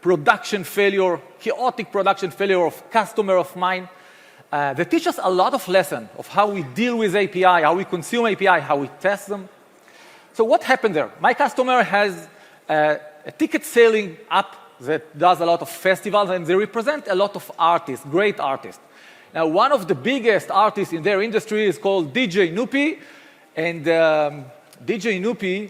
production failure, chaotic production failure of customer of mine. They teach us a lot of lessons of how we deal with API, how we consume API, how we test them. So what happened there? My customer has a ticket selling app that does a lot of festivals, and they represent a lot of artists, great artists. Now, one of the biggest artists in their industry is called DJ Nupi, and DJ Nupi,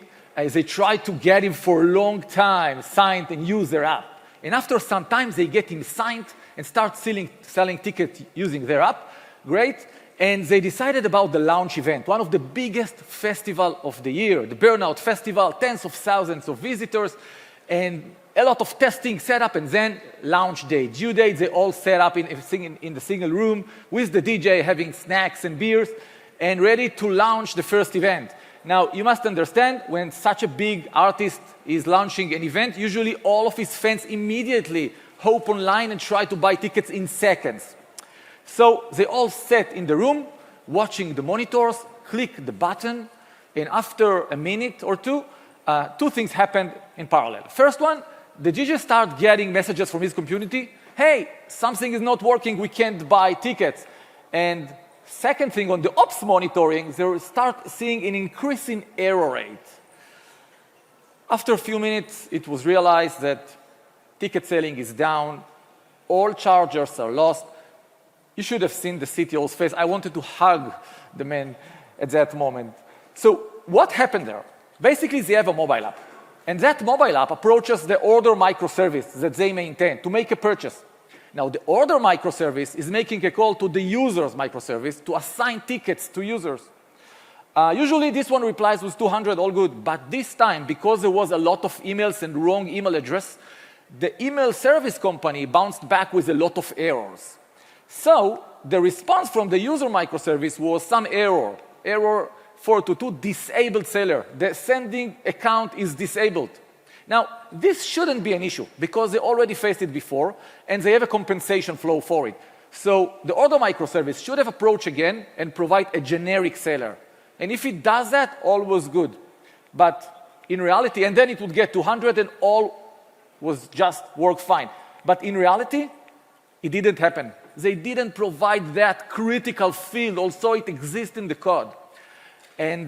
they tried to get him for a long time, signed and use their app. And after some time, they get him signed and start selling tickets using their app. Great. And they decided about the launch event, one of the biggest festivals of the year, the Burnout Festival, tens of thousands of visitors, and a lot of testing set up, and then launch day, due date, they all set up in the single room with the DJ having snacks and beers and ready to launch the first event. Now, you must understand, when such a big artist is launching an event, usually all of his fans immediately hop online and try to buy tickets in seconds. So they all sat in the room, watching the monitors, click the button, and after a minute or two, two things happened in parallel. First one, the DJ started getting messages from his community. Hey, something is not working, we can't buy tickets. And second thing, on the ops monitoring, they start seeing an increasing error rate. After a few minutes, it was realized that ticket selling is down, all chargers are lost. You should have seen the CTO's face. I wanted to hug the man at that moment. So what happened there? Basically, they have a mobile app. And that mobile app approaches the order microservice that they maintain to make a purchase. Now, the order microservice is making a call to the user's microservice to assign tickets to users. Usually, this one replies with 200, all good. But this time, because there was a lot of emails and wrong email address, the email service company bounced back with a lot of errors. So the response from the user microservice was some error. Error 422, disabled seller. The sending account is disabled. Now, this shouldn't be an issue because they already faced it before and they have a compensation flow for it. So the order microservice should have approached again and provide a generic seller. And if it does that, all was good. But in reality, and then it would get 200 and all was just work fine. But in reality, it didn't happen. They didn't provide that critical field, although it exists in the code. And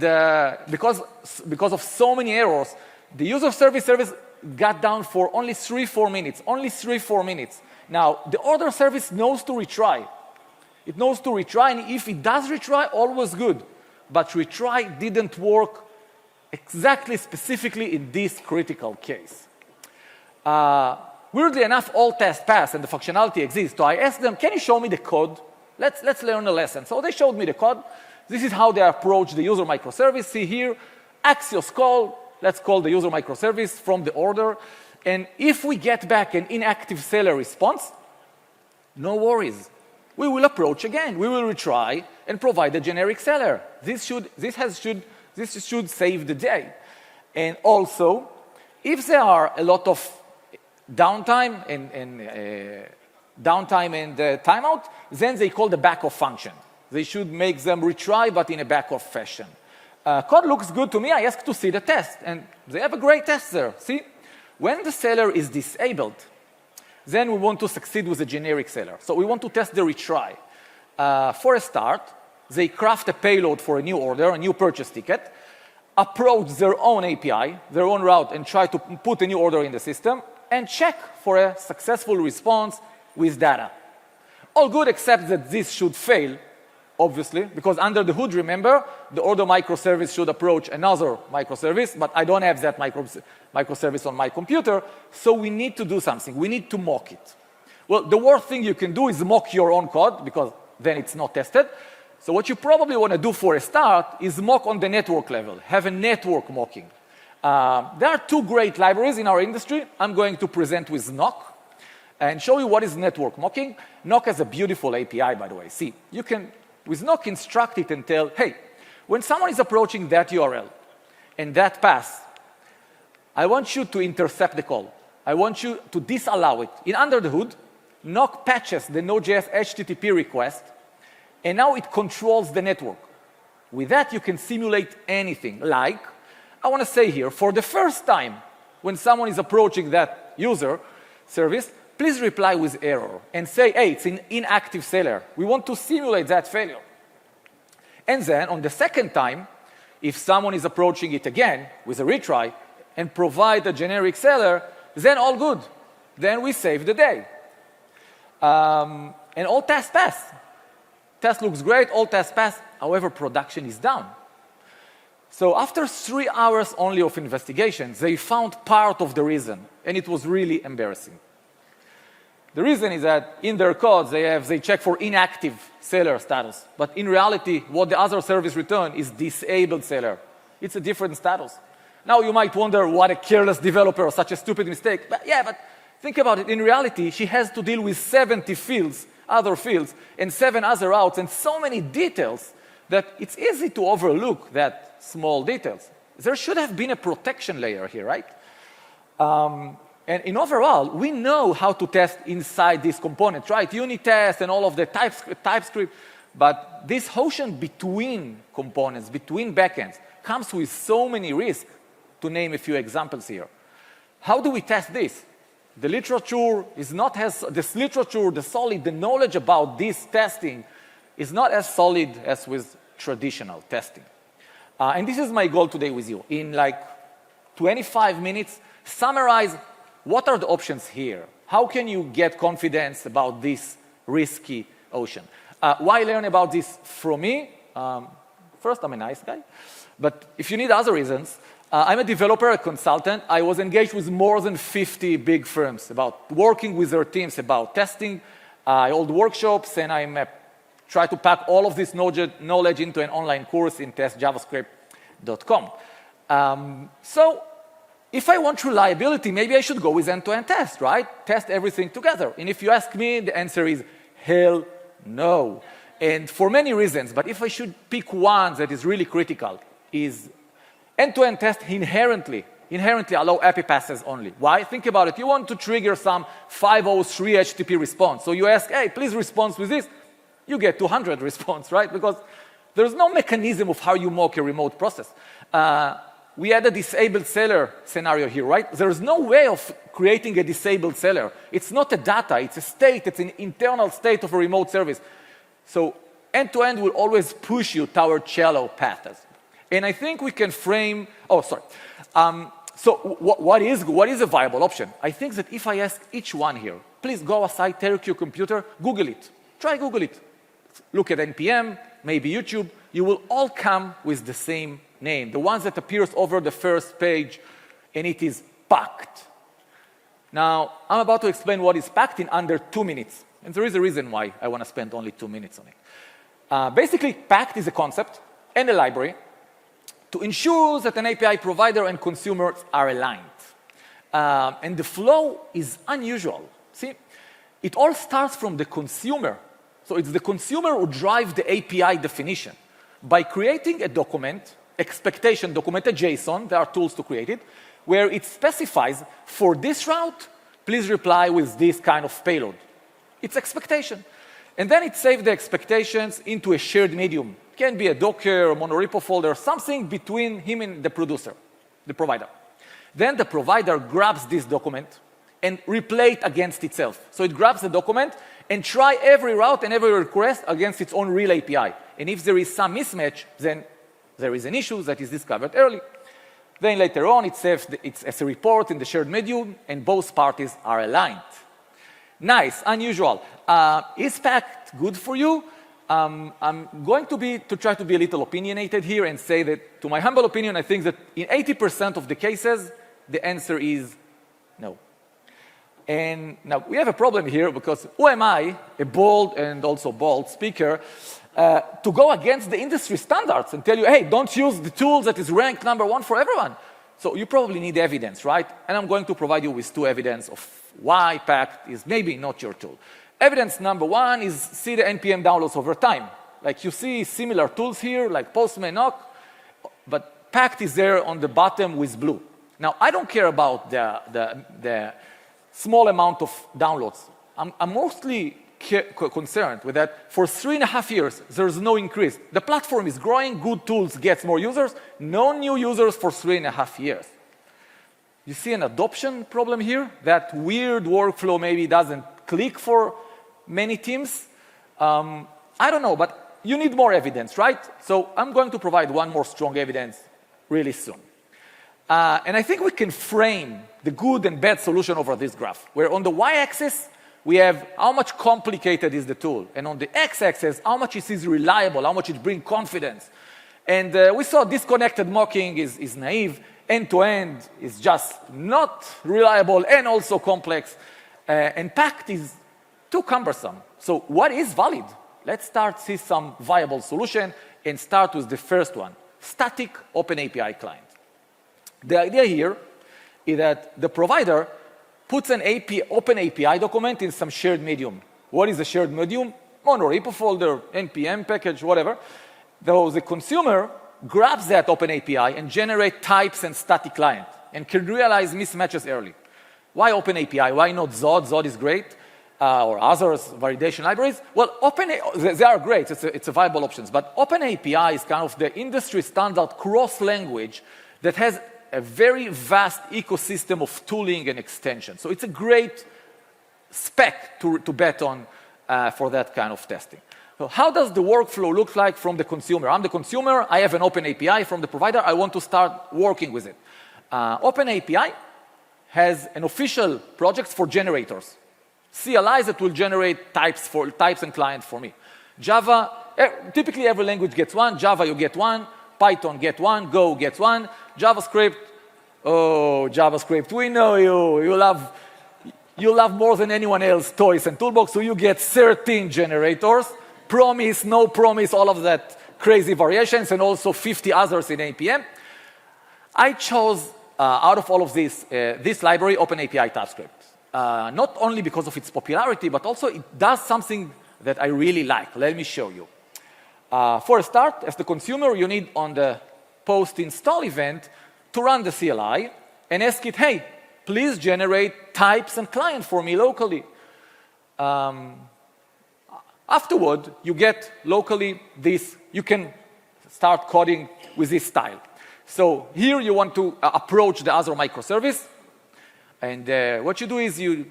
because of so many errors, the user service got down for only 3-4 minutes, only 3-4 minutes. Now, the order service knows to retry. It knows to retry, and if it does retry, all was good. But retry didn't work exactly, specifically in this critical case. Weirdly enough, all tests pass and the functionality exists. So I asked them, can you show me the code? Let's learn a lesson. So they showed me the code. This is how they approach the user microservice. See here, Axios call. Let's call the user microservice from the order. And if we get back an inactive seller response, no worries. We will approach again. We will retry and provide a generic seller. This should save the day. And also, if there are a lot of downtime and timeout, then they call the backoff function. They should make them retry, but in a backoff fashion. Code looks good to me. I asked to see the test, and they have a great test there. See, when the seller is disabled, then we want to succeed with a generic seller. So we want to test the retry. For a start, they craft a payload for a new order, a new purchase ticket, approach their own API, their own route, and try to put a new order in the system, and check for a successful response with data. All good except that this should fail, obviously, because under the hood, remember, the order microservice should approach another microservice, but I don't have that microservice on my computer, so we need to do something. We need to mock it. Well, the worst thing you can do is mock your own code, because then it's not tested. So what you probably want to do for a start is mock on the network level, have a network mocking. There are two great libraries in our industry. I'm going to present with Nock and show you what is network mocking. Nock has a beautiful API, by the way. See, you can, with Nock, instruct it and tell, hey, when someone is approaching that URL and that path, I want you to intercept the call. I want you to disallow it. In under the hood, Nock patches the Node.js HTTP request, and now it controls the network. With that, you can simulate anything, like, I want to say here, for the first time, when someone is approaching that user, service, please reply with error and say, hey, it's an inactive seller. We want to simulate that failure. And then on the second time, if someone is approaching it again with a retry and provide a generic seller, then all good. Then we save the day. And all tests pass. Test looks great, all tests pass. However, production is down. So after 3 hours only of investigation, they found part of the reason, and it was really embarrassing. The reason is that in their code, they check for inactive seller status. But in reality, what the other service returned is disabled seller. It's a different status. Now you might wonder what a careless developer, such a stupid mistake. But think about it. In reality, she has to deal with 70 fields, other fields, and 7 other outs, and so many details that it's easy to overlook that small details. There should have been a protection layer here, right? And in overall, we know how to test inside these components, right? Unit test and all of the TypeScript. But this ocean between components, between backends, comes with so many risks, to name a few examples here. How do we test this? The literature is not as, the knowledge about this testing is not as solid as with traditional testing. And this is my goal today with you. In like 25 minutes, summarize what are the options here. How can you get confidence about this risky ocean? Why learn about this from me? First, I'm a nice guy. But if you need other reasons, I'm a developer, a consultant. I was engaged with more than 50 big firms about working with their teams about testing. I hold workshops, and I try to pack all of this knowledge into an online course in testjavascript.com. So if I want reliability, maybe I should go with end-to-end test, right? Test everything together. And if you ask me, the answer is hell no. And for many reasons, but if I should pick one that is really critical, is end-to-end test inherently allow API passes only. Why? Think about it. You want to trigger some 503 HTTP response. So you ask, hey, please respond with this. You get 200 response, right? Because there's no mechanism of how you mock a remote process. We had a disabled seller scenario here, right? There's no way of creating a disabled seller. It's not a data, it's a state, it's an internal state of a remote service. So end-to-end will always push you toward shallow paths. And I think we can frame, so what is a viable option? I think that if I ask each one here, please go aside, take your computer, Google it. Try Google it. Look at NPM, maybe YouTube. You will all come with the same name, the ones that appears over the first page, and it is packed. Now, I'm about to explain what is packed in under 2 minutes. And there is a reason why I want to spend only 2 minutes on it. Basically, packed is a concept and a library to ensure that an API provider and consumers are aligned. And the flow is unusual. See, it all starts from the consumer. So it's the consumer who drives the API definition. By creating a document, expectation document, a JSON, there are tools to create it, where it specifies, for this route, please reply with this kind of payload. It's expectation. And then it saves the expectations into a shared medium. It can be a Docker, a monorepo folder, something between him and the producer, the provider. Then the provider grabs this document and replay it against itself. So it grabs the document and try every route and every request against its own real API. And if there is some mismatch, then there is an issue that is discovered early. Then later on, it saves it's as a report in the shared medium, and both parties are aligned. Nice, unusual. Is packed good for you? I'm going to try to be a little opinionated here and say that, to my humble opinion, I think that in 80% of the cases, the answer is no. And now we have a problem here because who am I, a bold and also bold speaker, to go against the industry standards and tell you, hey, don't use the tool that is ranked #1 for everyone. So you probably need evidence, right? And I'm going to provide you with 2 evidence of why packed is maybe not your tool. Evidence #1 is see the NPM downloads over time. Like you see similar tools here, like Postman, Knock, but packed is there on the bottom with blue. Now, I don't care about the small amount of downloads. I'm mostly concerned with that. For 3.5 years, there's no increase. The platform is growing, good tools gets more users, no new users for 3.5 years. You see an adoption problem here? That weird workflow maybe doesn't click for many teams. I don't know, but you need more evidence, right? So I'm going to provide one more strong evidence really soon. And I think we can frame the good and bad solution over this graph, where on the y-axis, we have how much complicated is the tool. And on the x-axis, how much it is reliable, how much it brings confidence. And we saw disconnected mocking is naive. End-to-end is just not reliable and also complex. And packed is too cumbersome. So what is valid? Let's start see some viable solution and start with the first one, static OpenAPI client. The idea here is that the provider puts an OpenAPI document in some shared medium. What is a shared medium? Monorepo folder, NPM package, whatever. Though the consumer grabs that OpenAPI and generates types and static client and can realize mismatches early. Why OpenAPI? Why not Zod? Zod is great. Or others, validation libraries. Well, they are great. It's a viable options. But OpenAPI is kind of the industry standard cross-language that has a very vast ecosystem of tooling and extension. So it's a great spec to bet on for that kind of testing. So how does the workflow look like from the consumer? I'm the consumer. I have an OpenAPI from the provider. I want to start working with it. OpenAPI has an official project for generators. CLIs that will generate types and clients for me. Java, typically every language gets one. Java, you get one. Python get one. Go gets one. JavaScript, oh, JavaScript, we know you. You love more than anyone else toys and toolbox, so you get 13 generators. Promise, no promise, all of that crazy variations, and also 50 others in APM. I chose, out of all of this library, OpenAPI TypeScript. Not only because of its popularity, but also it does something that I really like. Let me show you. For a start, as the consumer, you need on the post-install event to run the CLI and ask it, hey, please generate types and client for me locally. Afterward, you get locally this. You can start coding with this style. So here you want to approach the other microservice. And what you do is you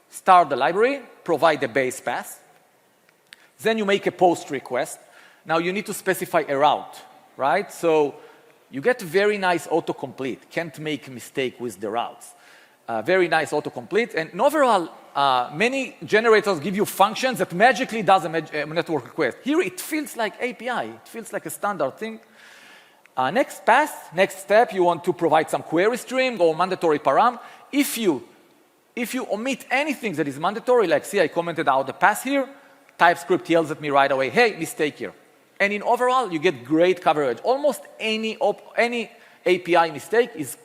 start the library, provide the base path. Then you make a post request. Now you need to specify a route, right? So you get very nice autocomplete. Can't make a mistake with the routes. Very nice autocomplete. And overall, many generators give you functions that magically does a network request. Here it feels like API. It feels like a standard thing. Next path, next step, you want to provide some query string or mandatory param. If you omit anything that is mandatory, like see, I commented out the path here, TypeScript yells at me right away, hey, mistake here. And in overall, you get great coverage. Almost any API mistake is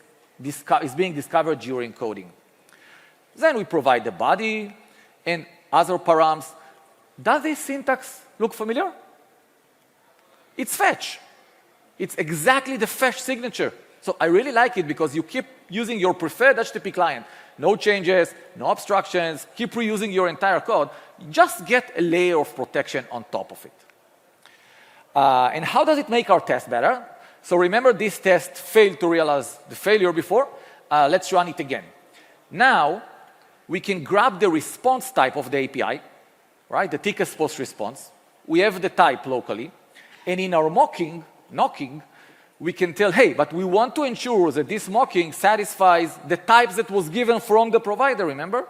being discovered during coding. Then we provide the body and other params. Does this syntax look familiar? It's fetch. It's exactly the fetch signature. So I really like it because you keep using your preferred HTTP client. No changes, no abstractions, keep reusing your entire code. Just get a layer of protection on top of it. And how does it make our test better? So remember this test failed to realize the failure before. Let's run it again. Now, we can grab the response type of the API, right? The tickets post response. We have the type locally. And in our knocking, we can tell, hey, but we want to ensure that this mocking satisfies the types that was given from the provider, remember?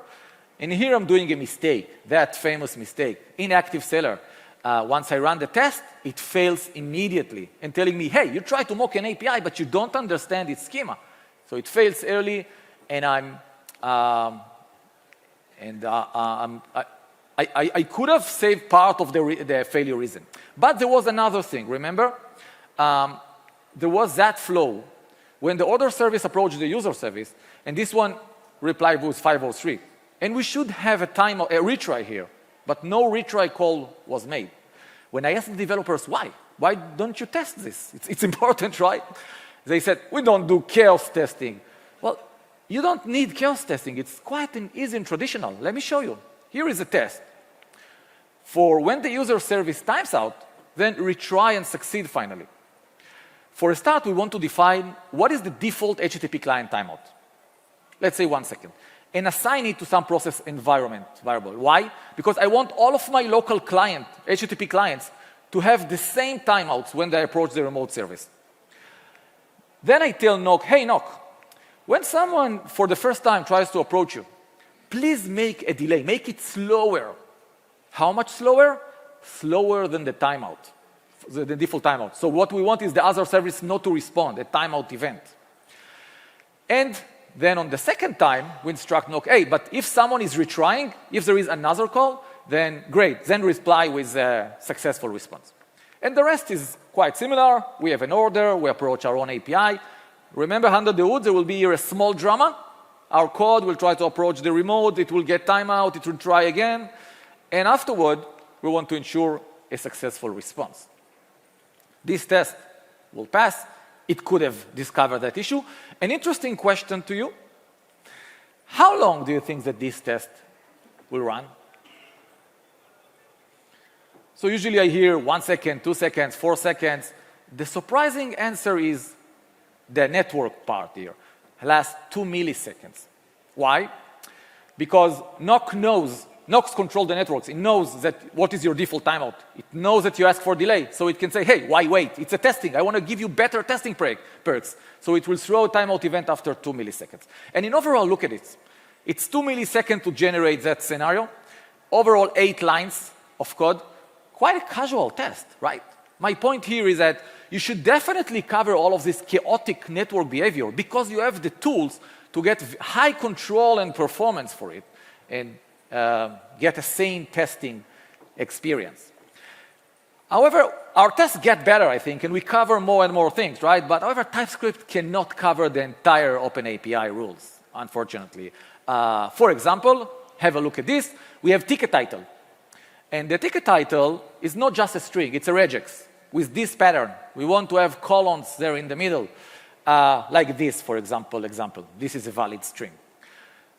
And here I'm doing a mistake, that famous mistake, inactive seller. Once I run the test, it fails immediately and telling me, hey, you try to mock an API, but you don't understand its schema. So it fails early, and I could have saved part of the failure reason. But there was another thing, remember? There was that flow when the order service approached the user service, and this one replied with 503. And we should have a retry here, but no retry call was made. When I asked the developers why don't you test this? It's important, right? They said, we don't do chaos testing. Well, you don't need chaos testing. It's quite easy and traditional. Let me show you. Here is a test. For when the user service times out, then retry and succeed finally. For a start, we want to define what is the default HTTP client timeout. let's say 1 second, and assign it to some process environment variable. Why? Because I want all of my local client, HTTP clients, to have the same timeouts when they approach the remote service. Then I tell Knock, hey Knock, when someone for the first time tries to approach you, please make a delay, make it slower. How much slower? Slower than the timeout, the default timeout. So what we want is the other service not to respond, a timeout event. And then on the second time, we instruct Knock, hey, but if someone is retrying, if there is another call, then great, then reply with a successful response. And the rest is quite similar. We have an order, we approach our own API. Remember, under the hood, there will be here a small drama. Our code will try to approach the remote, it will get timeout, it will try again. And afterward, we want to ensure a successful response. This test will pass. It could have discovered that issue. An interesting question to you. How long do you think that this test will run? So usually I hear 1 second, 2 seconds, 4 seconds. The surprising answer is the network part here. Lasts 2 milliseconds. Why? Because Knox controls the networks. It knows that what is your default timeout. It knows that you ask for delay. So it can say, hey, why wait? It's a testing. I want to give you better testing perks. So it will throw a timeout event after 2 milliseconds. And in overall, look at it. It's 2 milliseconds to generate that scenario. Overall, 8 lines of code. Quite a casual test, right? My point here is that you should definitely cover all of this chaotic network behavior because you have the tools to get high control and performance for it and get a sane testing experience. However, our tests get better, I think, and we cover more and more things, right? But however, TypeScript cannot cover the entire OpenAPI rules, unfortunately. For example, have a look at this. We have ticket title. And the ticket title is not just a string, it's a regex with this pattern. We want to have colons there in the middle, like this, for example. This is a valid string.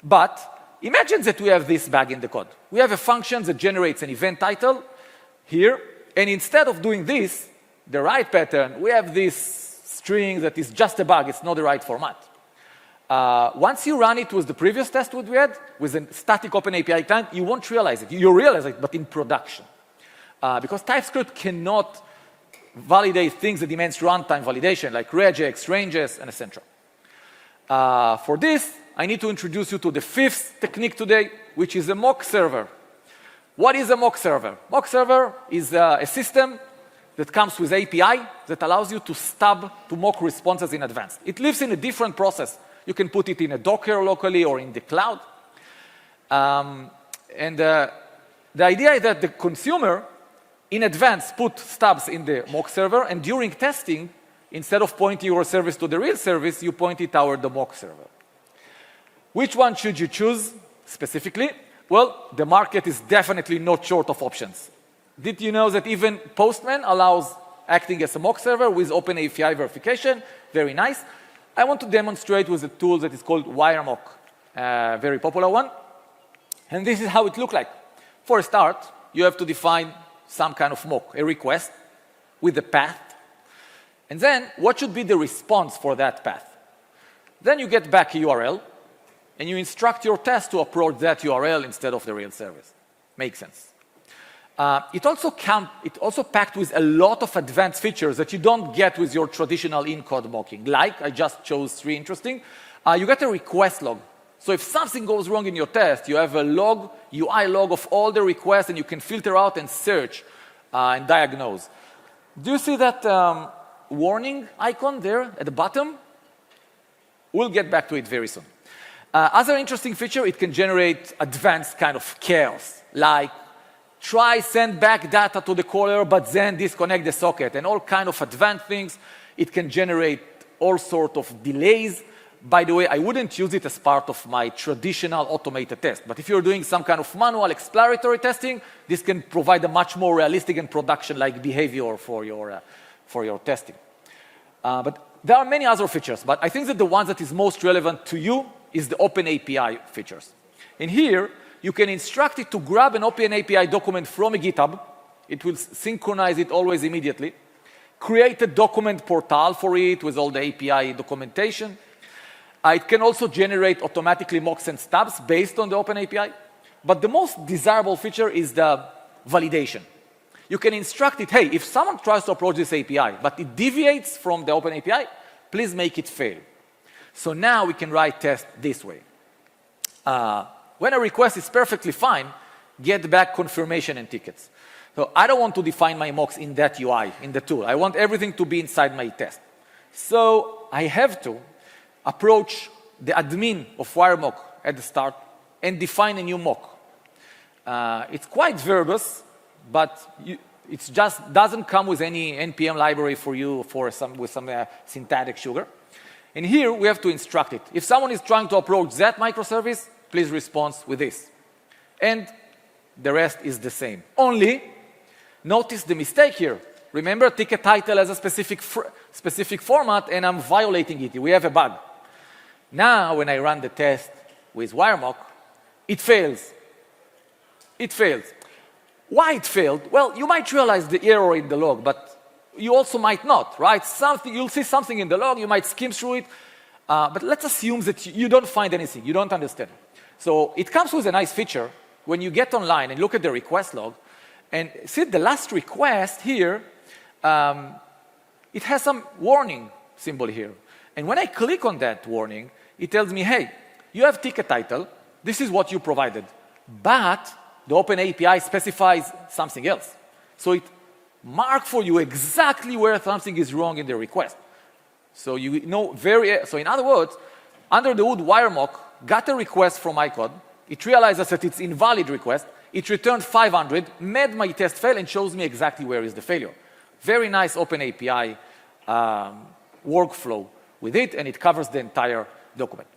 But imagine that we have this bug in the code. We have a function that generates an event title here, and instead of doing this, the right pattern, we have this string that is just a bug, it's not the right format. Once you run it with the previous test that we had, with a static OpenAPI client, you won't realize it. You realize it, but in production. Because TypeScript cannot validate things that demands runtime validation, like regex, ranges, and etc. For this, I need to introduce you to the 5th technique today, which is a mock server. What is a mock server? Mock server is a system that comes with API that allows you to stub to mock responses in advance. It lives in a different process. You can put it in a Docker locally or in the cloud. The idea is that the consumer, in advance, put stubs in the mock server, and during testing, instead of pointing your service to the real service, you point it toward the mock server. Which one should you choose specifically? Well, the market is definitely not short of options. Did you know that even Postman allows acting as a mock server with OpenAPI verification? Very nice. I want to demonstrate with a tool that is called WireMock, a very popular one. And this is how it looks like. For a start, you have to define some kind of mock, a request with a path. And then, what should be the response for that path? Then you get back a URL, and you instruct your test to approach that URL instead of the real service. Makes sense. It also packed with a lot of advanced features that you don't get with your traditional in-code mocking. Like, I just chose 3 interesting. You get a request log. So if something goes wrong in your test, you have a log, UI log of all the requests, and you can filter out and search and diagnose. Do you see that warning icon there at the bottom? We'll get back to it very soon. Other interesting feature, it can generate advanced kind of chaos, like try send back data to the caller, but then disconnect the socket, and all kind of advanced things. It can generate all sort of delays. By the way, I wouldn't use it as part of my traditional automated test, but if you're doing some kind of manual exploratory testing, this can provide a much more realistic and production-like behavior for your testing. But there are many other features, but I think that the one that is most relevant to you is the OpenAPI features. In here, you can instruct it to grab an OpenAPI document from a GitHub. It will synchronize it always immediately. Create a document portal for it with all the API documentation. It can also generate automatically mocks and stubs based on the OpenAPI. But the most desirable feature is the validation. You can instruct it, hey, if someone tries to approach this API, but it deviates from the OpenAPI, please make it fail. So now we can write tests this way. When a request is perfectly fine, get back confirmation and tickets. So I don't want to define my mocks in that UI, in the tool. I want everything to be inside my test. So I have to approach the admin of WireMock at the start and define a new mock. It's quite verbose, but it just doesn't come with any NPM library for you with some syntactic sugar. And here we have to instruct it. If someone is trying to approach that microservice, please respond with this. And the rest is the same. Only, notice the mistake here. Remember, ticket title has a specific format, and I'm violating it. We have a bug. Now, when I run the test with WireMock, it fails. It fails. Why it failed? Well, you might realize the error in the log, but you also might not, right? You'll see something in the log, you might skim through it, but let's assume that you don't find anything, you don't understand. So it comes with a nice feature. When you get online and look at the request log, and see the last request here, it has some warning symbol here. And when I click on that warning, it tells me, hey, you have ticket title, this is what you provided, but the OpenAPI specifies something else. So it marks for you exactly where something is wrong in the request. So you know so in other words, under the hood, WireMock got a request from my code. It realizes that it's invalid request. It returned 500, made my test fail, and shows me exactly where is the failure. Very nice OpenAPI workflow with it, and it covers the entire document.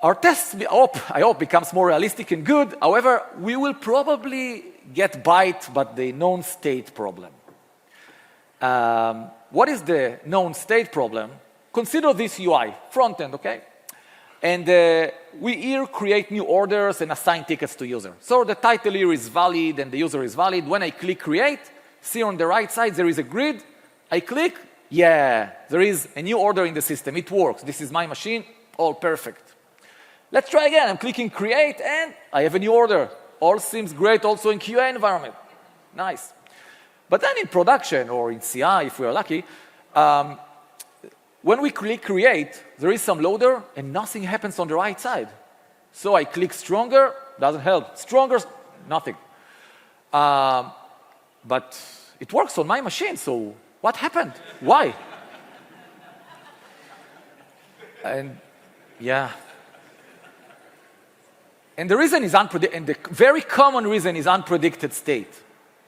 Our tests, I hope, becomes more realistic and good. However, we will probably get bite by the known state problem. What is the known state problem? Consider this UI, front end, okay? And we here create new orders and assign tickets to user. So the title here is valid and the user is valid. When I click create, see on the right side there is a grid. I click, yeah, there is a new order in the system. It works. This is my machine, all perfect. Let's try again. I'm clicking create and I have a new order. All seems great also in QA environment. Nice. But then in production or in CI, if we are lucky, when we click create, there is some loader and nothing happens on the right side. So I click stronger, doesn't help. Stronger, nothing. But it works on my machine, so what happened? Why? And yeah. And the reason is and the very common reason is unpredicted state.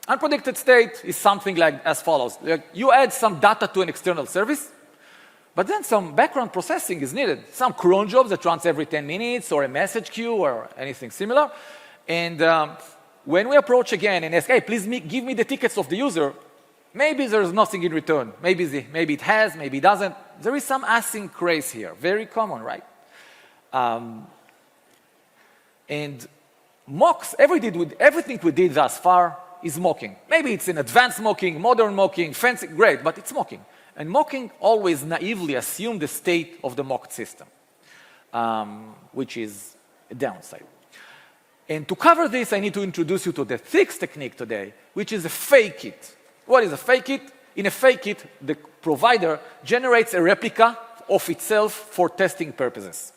Unpredicted state is something like as follows. Like you add some data to an external service, but then some background processing is needed. Some cron jobs that runs every 10 minutes or a message queue or anything similar. And when we approach again and ask, hey, please give me the tickets of the user, maybe there's nothing in return. Maybe it has, maybe it doesn't. There is some async craze here. Very common, right? And mocks, everything we did thus far is mocking. Maybe it's an advanced mocking, modern mocking, fancy, great, but it's mocking. And mocking always naively assumes the state of the mocked system, which is a downside. And to cover this, I need to introduce you to the sixth technique today, which is a fake it. What is a fake it? In a fake it, the provider generates a replica of itself for testing purposes.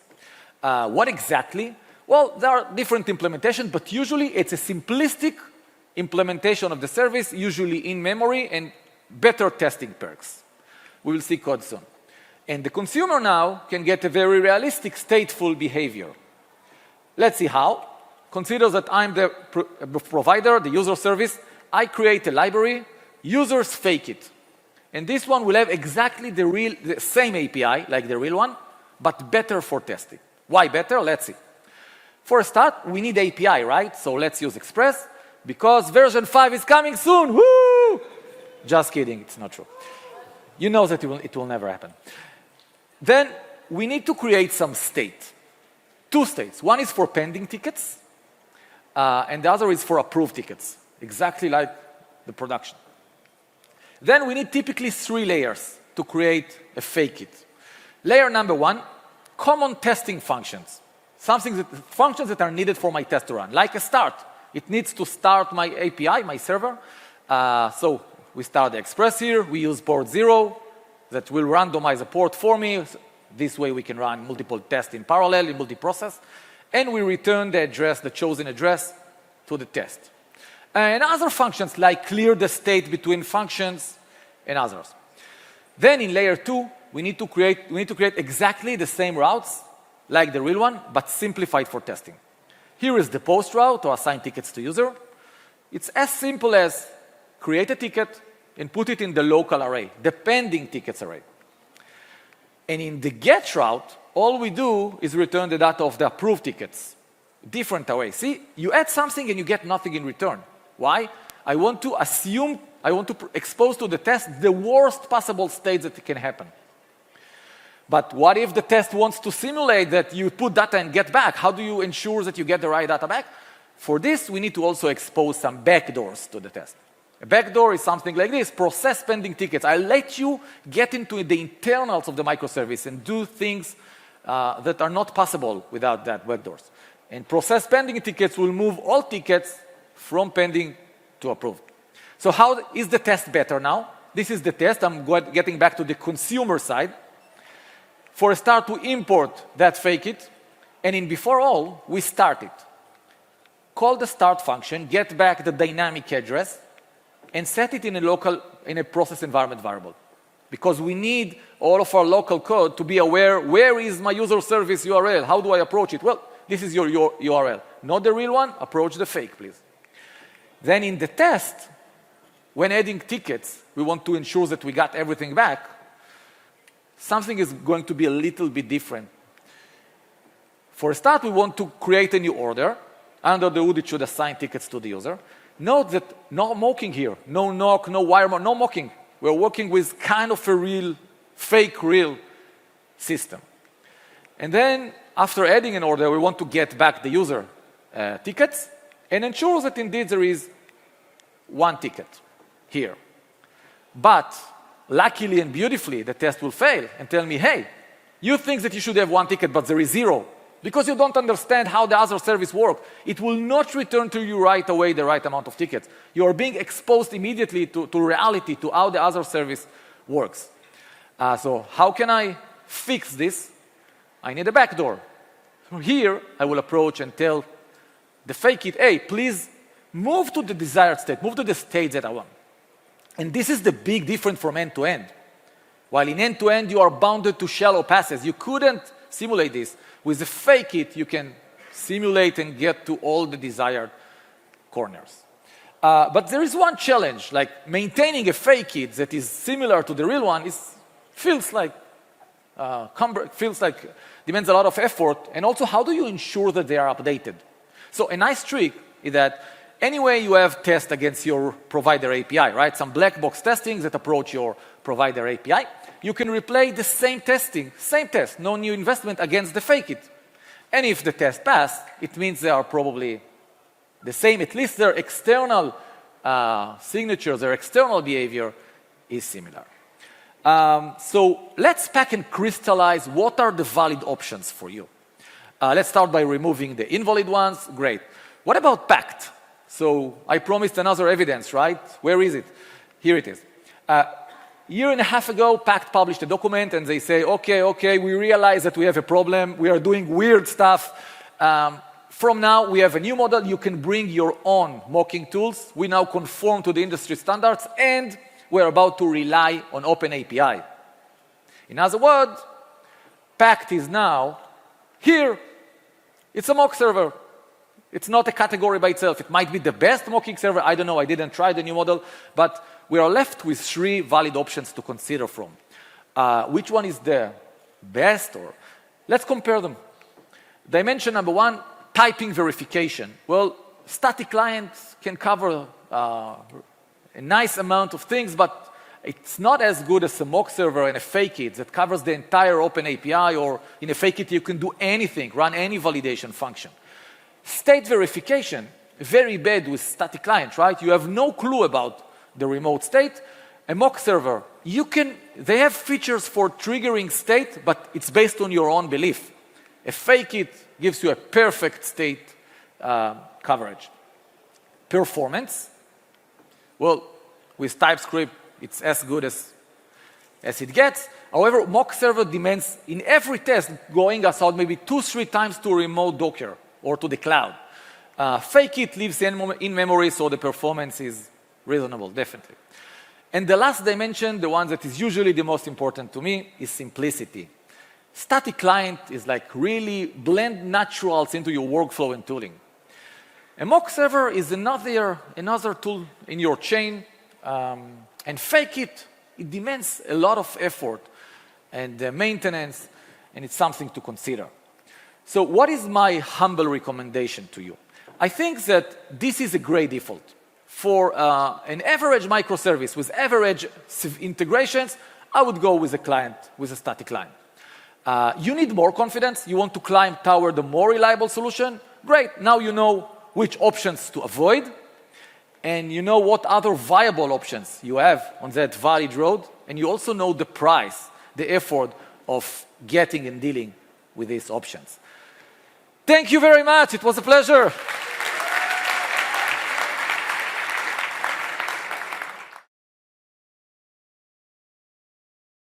What exactly? Well, there are different implementations, but usually it's a simplistic implementation of the service, usually in memory, and better testing perks. We will see code soon. And the consumer now can get a very realistic stateful behavior. Let's see how. Consider that I'm the provider, the user service. I create a library. Users fake it. And this one will have exactly the same API, like the real one, but better for testing. Why better? Let's see. For a start, we need API, right? So let's use Express, because version 5 is coming soon. Woo! Just kidding, it's not true. You know that it will never happen. Then we need to create some state. Two states. One is for pending tickets, and the other is for approved tickets, exactly like the production. Then we need typically 3 layers to create a fake it. Layer number 1 common testing functions, functions that are needed for my test to run, like a start. It needs to start my API, my server. So we start the express here. We use port 0 that will randomize a port for me. This way we can run multiple tests in parallel, in multi-process. And we return the address, the chosen address, to the test. And other functions like clear the state between functions and others. Then in layer 2, we need to create exactly the same routes like the real one, but simplified for testing. Here is the post route to assign tickets to user. It's as simple as create a ticket and put it in the local array, the pending tickets array. And in the get route, all we do is return the data of the approved tickets. Different array. See, you add something and you get nothing in return. Why? I want to expose to the test the worst possible state that can happen. But what if the test wants to simulate that you put data and get back? How do you ensure that you get the right data back? For this, we need to also expose some backdoors to the test. A backdoor is something like this: process pending tickets. I let you get into the internals of the microservice and do things that are not possible without that backdoors. And process pending tickets will move all tickets from pending to approved. So how is the test better now? This is the test. I'm getting back to the consumer side. For a start, we import that fake it, and in before all, we start it. Call the start function, get back the dynamic address, and set it in a process environment variable. Because we need all of our local code to be aware, where is my user service URL? How do I approach it? Well, this is your URL. Not the real one, approach the fake, please. Then in the test, when adding tickets, we want to ensure that we got everything back. Something is going to be a little bit different. For a start, we want to create a new order. Under the hood, it should assign tickets to the user. Note that no mocking here, no knock, no wire, no mocking. We're working with kind of a real, fake real system. And then, after adding an order, we want to get back the user tickets and ensure that indeed there is one ticket here. But luckily and beautifully, the test will fail and tell me, hey, you think that you should have one ticket, but there is 0. Because you don't understand how the other service works. It will not return to you right away the right amount of tickets. You are being exposed immediately to reality, to how the other service works. So how can I fix this? I need a backdoor. So here, I will approach and tell the fake it, hey, please move to the desired state, move to the state that I want. And this is the big difference from end-to-end. While in end-to-end, you are bounded to shallow passes. You couldn't simulate this. With the fake it, you can simulate and get to all the desired corners. But there is one challenge, like maintaining a fake it that is similar to the real one feels like demands a lot of effort. And also, how do you ensure that they are updated? So a nice trick is that anyway, you have tests against your provider API, right? Some black box testing that approach your provider API. You can replay the same test, no new investment against the fake it. And if the test passed, it means they are probably the same. At least their external signatures, their external behavior is similar. So let's pack and crystallize what are the valid options for you. Let's start by removing the invalid ones. Great. What about packed? So I promised another evidence, right? Where is it? Here it is. A year and a half ago, Pact published a document, and they say, okay, we realize that we have a problem. We are doing weird stuff. From now, we have a new model. You can bring your own mocking tools. We now conform to the industry standards, and we're about to rely on OpenAPI. In other words, Pact is now here. It's a mock server. It's not a category by itself. It might be the best mocking server. I don't know. I didn't try the new model. But we are left with 3 valid options to consider from. Which one is the best? Or let's compare them. Dimension number 1, typing verification. Well, static clients can cover a nice amount of things, but it's not as good as a mock server and a fake it that covers the entire OpenAPI, or in a fake it, you can do anything, run any validation function. State verification, very bad with static clients, right? You have no clue about the remote state. A mock server they have features for triggering state, but it's based on your own belief. A fake it gives you a perfect state coverage. Performance, well, with TypeScript, it's as good as it gets. However, mock server demands in every test going us out maybe 2-3 times to remote Docker or to the cloud. Fake it lives in memory, so the performance is reasonable, definitely. And the last dimension, the one that is usually the most important to me, is simplicity. Static client is like really blend naturals into your workflow and tooling. A mock server is another tool in your chain, and fake it demands a lot of effort and maintenance, and it's something to consider. So what is my humble recommendation to you? I think that this is a great default. For an average microservice with average integrations, I would go with a static client. You need more confidence. You want to climb toward a more reliable solution? Great. Now you know which options to avoid, and you know what other viable options you have on that valid road, and you also know the price, the effort of getting and dealing with these options. Thank you very much. It was a pleasure.